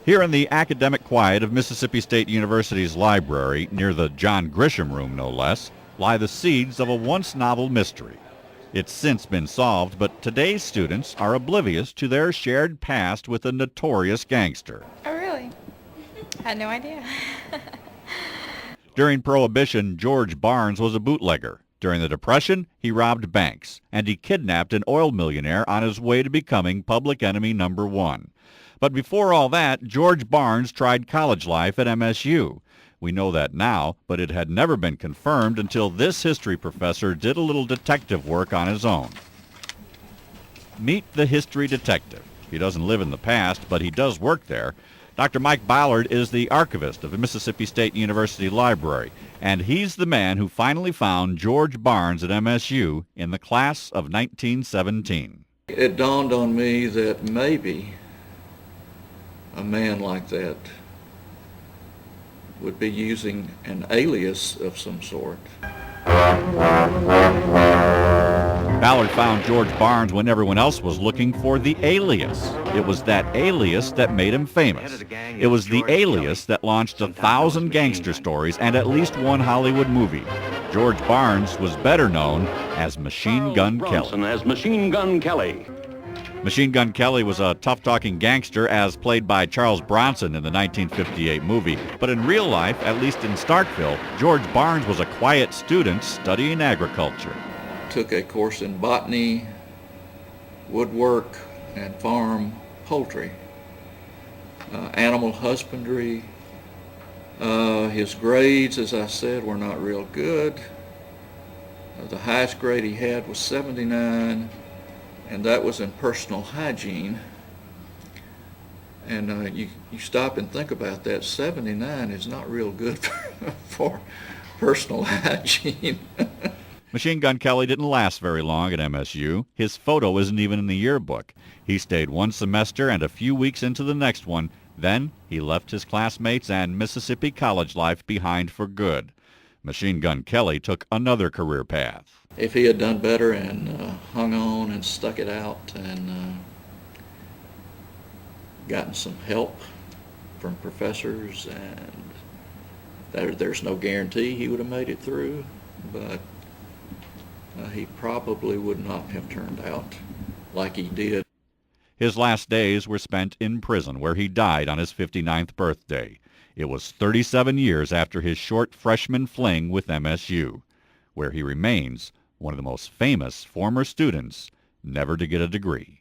Here in the academic quiet of Mississippi State University's library, near the John Grisham Room no less, lie the seeds of a once novel mystery. It's since been solved, but today's students are oblivious to their shared past with a notorious gangster. Oh, really? Had no idea. During Prohibition, George Barnes was a bootlegger. During the Depression, he robbed banks, and he kidnapped an oil millionaire on his way to becoming public enemy number one. But before all that, George Barnes tried college life at MSU. We know that now, but it had never been confirmed until this history professor did a little detective work on his own. Meet the history detective. He doesn't live in the past, but he does work there. Dr. Mike Ballard is the archivist of the Mississippi State University Library, and he's the man who finally found George Barnes at MSU in the class of 1917. It dawned on me that maybe a man like that would be using an alias of some sort. Ballard found George Barnes when everyone else was looking for the alias. It was that alias that made him famous. It was the alias that launched 1,000 gangster stories and at least one Hollywood movie. George Barnes was better known as Machine Gun Kelly. As Machine Gun Kelly. Machine Gun Kelly was a tough-talking gangster as played by Charles Bronson in the 1958 movie. But in real life, at least in Starkville, George Barnes was a quiet student studying agriculture. Took a course in botany, woodwork, and farm poultry, animal husbandry. His grades, as I said, were not real good. The highest grade he had was 79. And that was in personal hygiene. And you stop and think about that. 79 is not real good for personal hygiene. Machine Gun Kelly didn't last very long at MSU. His photo isn't even in the yearbook. He stayed one semester and a few weeks into the next one. Then he left his classmates and Mississippi college life behind for good. Machine Gun Kelly took another career path. If he had done better and hung on and stuck it out and gotten some help from professors, and there's no guarantee he would have made it through, but he probably would not have turned out like he did. His last days were spent in prison, where he died on his 59th birthday. It was 37 years after his short freshman fling with MSU, where he remains one of the most famous former students never to get a degree.